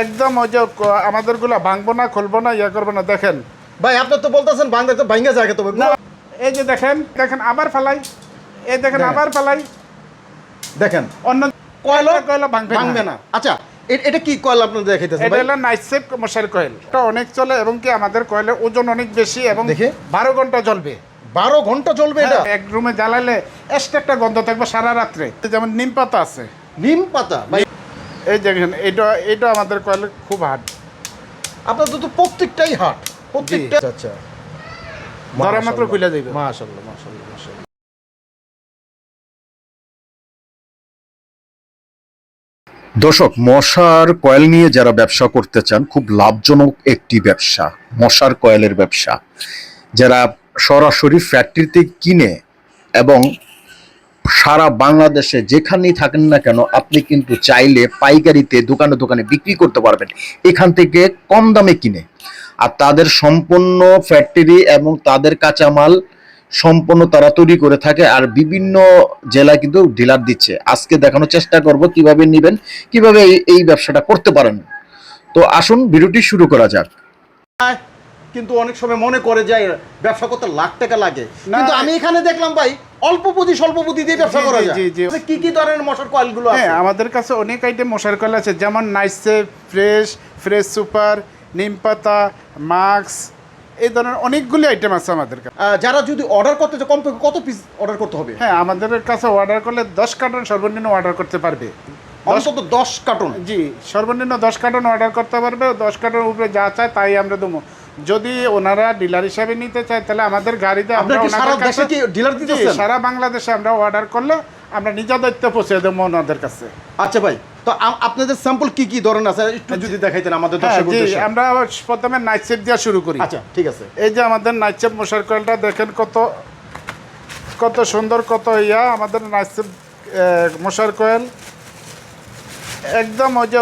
একদম ওই যে আমাদেরগুলো ভাঙবো না, খুলবো না, ইয়া করবো না। দেখেন ভাই আপনার তো বলতেছেন ভাঙতে তো ভাঙা যায় তো না, এই যে দেখেন দেখেন আবার ফেলাই, এই দেখেন আবার ফেলাই, দেখেন অন্য কয়লা ভাঙবে না। আচ্ছা এটা কি কয়েল আপনাদের দেখাইতেছেন এটা ভাই? হলো নাইট সেফ মশার কয়েল। এটা অনেক চলে এবং কি আমাদের কয়েলের ওজন অনেক বেশি এবং দেখে 12 ঘন্টা জ্বলবে। 12 ঘন্টা চলবে এটা? এক রুমে জ্বালালে এক্সট্রা একটা গন্ধ থাকবে সারা রাত্রে। যেমন নিম পাতা আছে, নিম পাতা ভাই। এই দেখেন এটা আমাদের কয়েল খুব হার্ড। আপনাদের তো প্রত্যেকটাই হাট, প্রত্যেকটা। আচ্ছা ধরা মাত্র খুলে যাবে। মাশাআল্লাহ মাশাআল্লাহ মাশাআল্লাহ। দর্শক, মশার কয়েল নিয়ে যারা ব্যবসা করতে চান, খুব লাভজনক একটি ব্যবসা মশার কয়েলের ব্যবসা। যারা সরাসরি ফ্যাক্টরিতে কিনে এবং সারা বাংলাদেশে যেখানেই থাকেন না কেন আপনি কিন্তু চাইলে পাইকারিতে দোকানে দোকানে বিক্রি করতে পারবেন এখান থেকে কম দামে কিনে। আর তাদের সম্পূর্ণ ফ্যাক্টরি এবং তাদের কাঁচামাল সম্পূর্ণ তারা তৈরি করে থাকে, আর বিভিন্ন জেলায় কিন্তু ডিলার দিচ্ছে। আজকে দেখানোর চেষ্টা করব কিভাবে নেবেন, কিভাবে এই ব্যবসাটা করতে পারেন। তো আসুন ভিডিওটি শুরু করা যাক। কিন্তু অনেক সময় মনে করে যে ব্যবসা করতে লাখ টাকা লাগে, না, কিন্তু আমি এখানে দেখলাম ভাই অল্প পুঁজি স্বল্প পুঁজি দিয়ে ব্যবসা করা যায়। জি। কি কি ধরনের মশার কয়েলগুলো আছে? হ্যাঁ, আমাদের কাছে অনেক আইটেম মশার কয়েল আছে, যেমন নাইট সেফ, ফ্রেশ সুপার, নিম পাতা, মাস্ক, এই ধরনের অনেকগুলি আইটেম আছে আমাদের কাছে। যারা যদি অর্ডার করতে চায় কমপক্ষে কত পিস অর্ডার করতে হবে? হ্যাঁ, আমাদের কাছে অর্ডার করলে 10 কার্টন সর্বনিম্ন অর্ডার করতে পারবে। অন্তত 10 কার্টন? জি, সর্বনিম্ন 10 কার্টন অর্ডার করতে পারবে। 10 কার্টনের উপরে যা চায় তাই আমরা দেবো। যদি ওনারা ডিলার হিসাবে নিতে চায় তাহলে আমাদের গাড়িতে আমরা সারা দেশে কি ডিলার দিতেছেন? সারা বাংলাদেশে আমরা অর্ডার করলে আমরা নিজের দায়িত্বে পৌঁছে দেবো ওনাদের কাছে। আচ্ছা ভাই, তো আপনাদের স্যাম্পল কি কি ধরনের আছে একটু যদি দেখাইতেন আমাদের দর্শক উদ্দেশ্যে। আমরা প্রথমে নাইট সেফ দিয়ে শুরু করি। আচ্ছা ঠিক আছে। এই যে আমাদের নাইট সেফ মশার কয়েলটা দেখেন কত সুন্দর, কত আমাদের নাইট সেফ মশার কয়েল। একদম ওই যে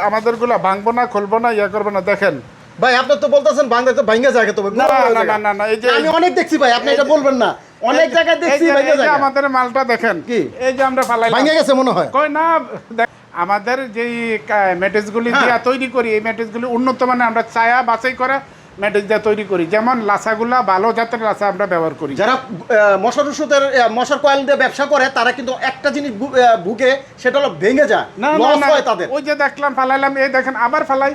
আমাদেরগুলো ভাঙবো না, খুলবো না, ইয়া করবো না। দেখেন ভাই আপনার তো বলতেছেন ভাঙতে তো ভাঙা যায় তো? না, এই যে আমি অনেক দেখছি ভাই, আপনি এটা বলবেন না, অনেক জায়গায় দেখছি ভাঙা যায়। আমাদের মালটা দেখেন কি এই যে আমরা ফালাইলাম, ভাঙা গেছে মনে হয়। কই না, আমাদের যেই ম্যাট্রেসগুলি দিয়ে তৈরি করি, এই ম্যাট্রেসগুলি উন্নত মানের আমরা ছায়া বাছাই করে ম্যাট্রেস দিয়ে তৈরি করি। যেমন লাসাগুলা ভালো জাতের লাসা আমরা ব্যবহার করি। যারা মশার ওষুধের মশার কয়েল দিয়ে ব্যবসা করে তারা কিন্তু একটা জিনিস ভুগে, সেটা হলো ভেঙে যায়, লস হয় তাদের। ওই যে দেখলাম ফালাইলাম, এই দেখেন আবার ফালাই,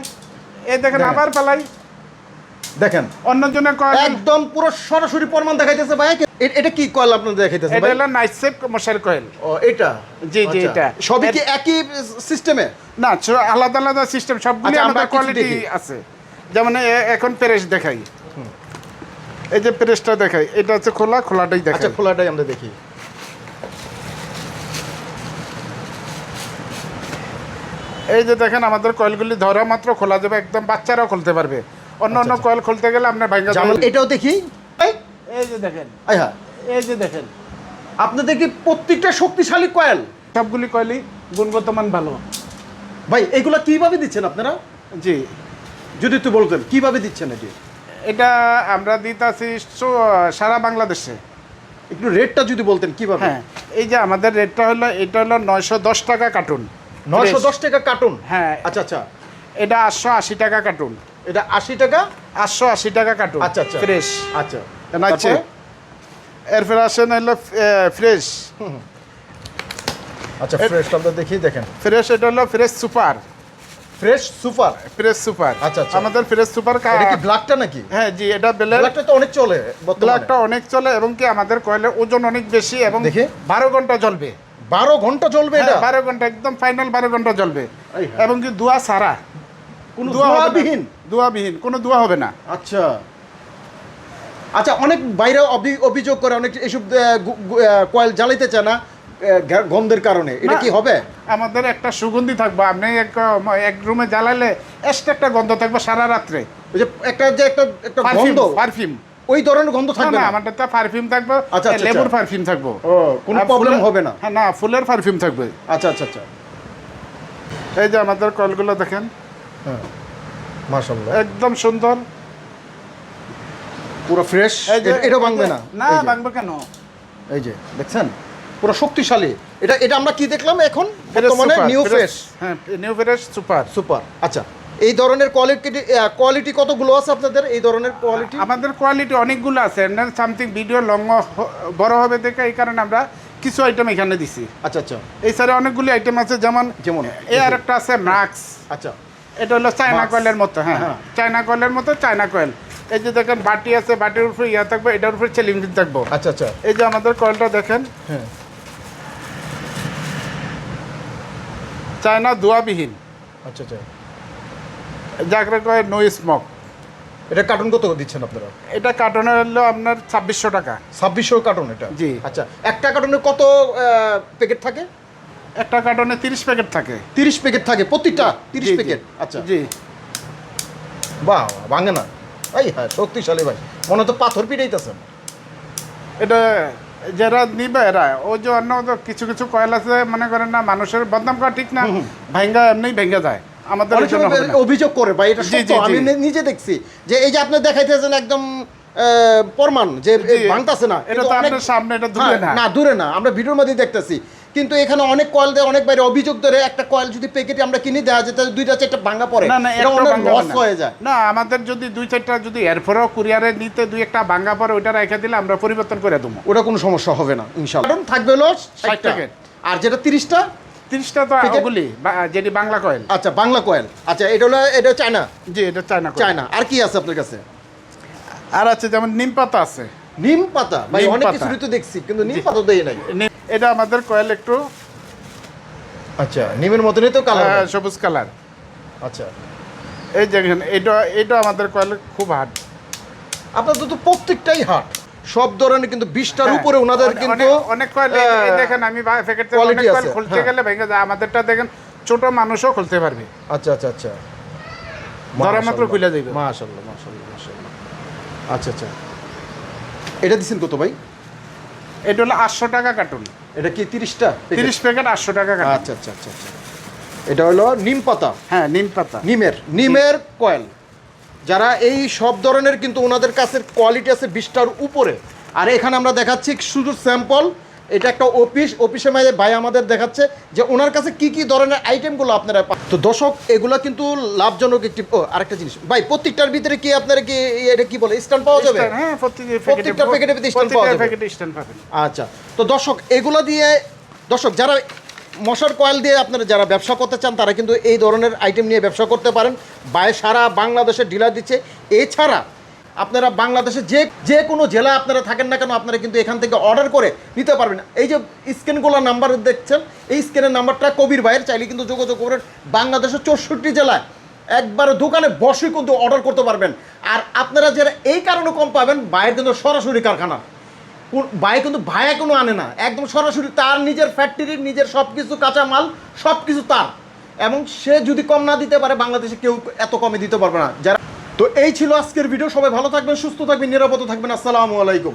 এই দেখেন আবার ফালাই। দেখেন অন্যজনের কয়েল একদম পুরো সরাসরি প্রমাণ দেখাইতেছে ভাই। এটা কি কয়েল আপনাদের দেখাইতেছে এটা ভাই? হলো নাইট সেফ মশার কয়েল। ও এটা? জি এটা সবই কি একই সিস্টেমে? না, আলাদা আলাদা সিস্টেম, সবগুলি আমাদের কোয়ালিটি আছে। যেমন এখন প্রেস দেখাই, এই যে প্রেসটা দেখাই, এটা হচ্ছে খোলাটাই দেখাই। আচ্ছা খোলাটাই আমরা দেখি। এই যে দেখেন আমাদের কয়েলগুলি ধরা মাত্র খোলা যাবে, একদম বাচ্চারাও খুলতে পারবে। অন্য কয়েল খুলতে গেলে আপনার ভাঙা যাবে। এটাও দেখি। এই যে দেখেন, আচ্ছা এই যে দেখেন আপনাদের কি প্রত্যেকটা শক্তিশালী কয়েল? সবগুলি কয়েলই গুণগত মান ভালো। ভাই এগুলো কিভাবে দিচ্ছেন আপনারা? জি, যদি একটু বলতেন কিভাবে দিচ্ছেন এটি? এটা আমরা দিতেছি সারা বাংলাদেশে। একটু রেটটা যদি বলতেন কিভাবে? হ্যাঁ, এই যে আমাদের রেটটা হলো, এটা হলো 910 টাকা কার্টুন। 910 টাকা কার্টুন? হ্যাঁ। আচ্ছা আচ্ছা। এটা 880 টাকা কার্টুন। এটা 80 টাকা? 880 টাকা কার্টুন। আচ্ছা আচ্ছা ফ্রেশ। আচ্ছা নাইছে এরপর আসেন হলো ফ্রেশ। আচ্ছা ফ্রেশটা আমরা দেখি। দেখেন ফ্রেশ, এটা হলো fresh super. Fresh super? Fresh super. আচ্ছা আচ্ছা। আমাদের ফ্রেশ সুপার এটা কি ব্ল্যাকটা নাকি? হ্যাঁ জি, এটা ব্ল্যাকটা তো অনেক চলে বর্তমানে। ব্ল্যাকটা অনেক চলে এবং কি আমাদের কয়েলের ওজন অনেক বেশি এবং দেখি 12 ঘন্টা জ্বলবে। 12 ঘন্টা চলবে এটা? 12 ঘন্টা, একদম ফাইনাল 12 ঘন্টা জ্বলবে। এই হ্যাঁ। এবং কি দুয়া ছাড়া, কোনো দুয়াবিহীন? দুয়াবিহীন, কোনো দুয়া হবে না। আচ্ছা আচ্ছা। অনেক বাইরে অভিযোগ করে অনেক এসব কয়েল জ্বালাইতে চায় না গন্ধের কারণে, এটা কি হবে? আমাদের একটা সুগন্ধি থাকবে, আপনি এক রুমে জ্বালালে এক্সট্রা একটা গন্ধ থাকবে সারা রাত্রে। ওই যে একটা গন্ধ, পারফিউম, ওই ধরনের গন্ধ থাকবে না? আমাদের তো পারফিউম থাকবে। আচ্ছা, লেবুর পারফিউম থাকবে। ও, কোনো প্রবলেম হবে না? হ্যাঁ, না, ফুলের পারফিউম থাকবে। আচ্ছা আচ্ছা আচ্ছা। এই যে আমাদের কয়েলগুলো দেখেন, হ্যাঁ মাশাআল্লাহ একদম সুন্দর, পুরো ফ্রেশ। এটা ভাঙবে না? না, ভাঙবে কেন? এই যে দেখছেন পুরো শক্তিশালী। এটা আমরা কি দেখলাম এখন বর্তমানে? New fresh. হ্যাঁ, নিউ ফ্রেশ সুপার। সুপার। আচ্ছা এই ধরনের কোয়ালিটি কতগুলো আছে আপনাদের এই ধরনের কোয়ালিটি? আমাদের কোয়ালিটি অনেকগুলো আছে, সামথিং ভিডিও লং বড় হবে দেখে এই কারণে আমরা কিছু আইটেম এখানে দিছি। আচ্ছা আচ্ছা। এই সাইডে অনেকগুলি আইটেম আছে, যেমন এই আর একটা আছে ম্যাক্স। আচ্ছা, এটা হলো চায়না Max। কয়েলের মতো। হ্যাঁ, হ্যাঁ। চায়না কয়েলের মতো চায়না কয়েল। এই যে দেখেন বাটি আছে, বাটির উপরে ইয়া থাকবে, এটার উপরে চ্যালেঞ্জিং থাকবো। আচ্ছা আচ্ছা। এই যে আমাদের কয়েলটা দেখেন, হ্যাঁ, চায়না ধোয়াবিহীন, আচ্ছা আচ্ছা। যাকে কয় নো স্মোক। এটা কার্টুন কত দিচ্ছেন আপনারা? এটা কার্টনে হলো আপনার 2600 টাকা। 2600 কার্টন এটা? জি। আচ্ছা, একটা কার্টনে কত প্যাকেট থাকে? একটা কার্টনে 30 প্যাকেট থাকে। 30 প্যাকেট থাকে প্রতিটা? 30 জি, জি। প্যাকেট। আচ্ছা, জি। বাহ, ভাঙে না ভাই? হ্যাঁ, শক্তিশালী ভাই, মনে তো পাথর পিটাইতেছেন। এটা যারা নিবে এরা, ওই যে অন্য তো কিছু কিছু কয়েল আছে, মনে করেন না মানুষের বদনাম করা ঠিক না, ভাঙ্গা এমনি ভেঙ্গে যায়। আমাদের অনেক এজন্য সময় হবে না। অভিযোগ করে ভাই, এটা জি, সত্য, জি, জি। আমি নিজে দেখছি যে এই যে আপনি দেখাইতেছেন একদম প্রমাণ যে জি, ভাঙতাছে না। এটা তো আপনার সামনে, এটা দূরে হ্যাঁ, না। না দূরে না, আমরা ভিডিওর মধ্যে দেখতেছি। কিন্তু এখানে অনেক কয়েল দেয়, অনেক বাইরে অভিযোগ ধরে একটা কয়েল যদি প্যাকেটে আমরা কিনি দেওয়া যেতে 2-4টা ভাঙা পড়ে, না না, এটা একটা অনেক ভাঙ্গা লস না। হয়ে যায়। না, আমাদের যদি 2-4টা যদি এরপরেও কুরিয়ারে নিতে 2-1টা ভাঙ্গা পরে ওইটা রেখে দিলে আমরা পরিবর্তন করে দেবো। ওটা কোনো সমস্যা হবে না ইনশাআল্লাহ। কারণ থাকবে হলো 60 প্যাকেট। আর যেটা 30টা 30টা তো প্যাকেট? ওগুলি যেটি বাংলা কয়েল। আচ্ছা, বাংলা কয়েল। আচ্ছা, এটা চায়না। জি, এটা চায়না কয়েল। চায়না। আর কি আছে আপনার কাছে? আর আছে যেমন নিম পাতা আছে। নিম পাতা ভাই, নিম অনেক পাতা। কিছুই তো দেখছি, কিন্তু নিম পাতা দেই নাই। এটা আমাদের কয়েল একটু আচ্ছা, নিমের মতনই তো কালার। সবুজ কালার। আচ্ছা, এই দেখেন, এটা আমাদের কয়েল খুব হার্ড। আপনাদের তো প্রত্যেকটাই হাট, সব ধরনের, কিন্তু 20টার উপরে ওনাদের কিন্তু অনেক কয়েল। এই দেখেন, আমি প্যাকেট থেকে quality অনেক কয়েল আছে, খুলতে হ্যাঁ। গেলে ভেঙে যায়। আমাদেরটা দেখেন ছোট মানুষও খুলতে পারবে। আচ্ছা আচ্ছা আচ্ছা, ধরা মাত্র খুলে যাবে। মাশাআল্লাহ মাশাআল্লাহ মাশাআল্লাহ। আচ্ছা আচ্ছা, এটা দিছেন কত ভাই? এটা হলো 800 টাকা কার্টুন। এটা কি 30টা? 30 প্যাকেট 800 টাকা কার্টুন। আচ্ছা আচ্ছা আচ্ছা আচ্ছা। এটা হলো নিম পাতা। হ্যাঁ, নিম পাতা। নিমের কয়েল। যারা এই সব ধরনের, কিন্তু ওনাদের কাছে কোয়ালিটি আছে 20টার উপরে। আর এখানে আমরা দেখাচ্ছি শুধু স্যাম্পল। এটা একটা অফিসের মাঝে ভাই আমাদের দেখাচ্ছে যে ওনার কাছে কি কি ধরনের আইটেমগুলো আপনারা তো দর্শক, এগুলো কিন্তু লাভজনক একটি। আরেকটা জিনিস ভাই, প্রত্যেকটার ভিতরে কি আপনারা কি এটা কি বলে স্ট্যান্ড পাওয়া যাবে? হ্যাঁ, প্রত্যেকটা প্যাকেটে স্ট্যান্ড পাওয়া যাবে। প্যাকেটে স্ট্যান্ড পাবেন। আচ্ছা, তো দর্শক, এগুলো দিয়ে যারা মশার কয়েল দিয়ে আপনারা যারা ব্যবসা করতে চান, তারা কিন্তু এই ধরনের আইটেম নিয়ে ব্যবসা করতে পারেন। সারা বাংলাদেশের ডিলার দিচ্ছে। এছাড়া আপনারা বাংলাদেশে যে কোনো জেলায় আপনারা থাকেন না কেন, আপনারা কিন্তু এখান থেকে অর্ডার করে নিতে পারবেন। এই যে স্ক্যানগুলো নাম্বার দেখছেন, এই স্ক্যানের নাম্বারটা কবির ভাইয়ের, চাইলে কিন্তু যোগাযোগ করবেন। বাংলাদেশের 64 জেলায় একবার দোকানে বসে কিন্তু অর্ডার করতে পারবেন। আর আপনারা যারা এই কারণে কম পাবেন, ভাইয়ের কিন্তু সরাসরি কারখানা, ভাই কিন্তু ভাইয়া কোনো আনে না, একদম সরাসরি তার নিজের ফ্যাক্টরির নিজের সব কিছু কাঁচামাল, সব কিছু তার। এবং সে যদি কম না দিতে পারে, বাংলাদেশে কেউ এত কমে দিতে পারবে না। যারা তো এই ছিল আজকের ভিডিও। সবাই ভালো থাকবেন, সুস্থ থাকবেন, নিরাপদ থাকবেন। আসসালামু আলাইকুম।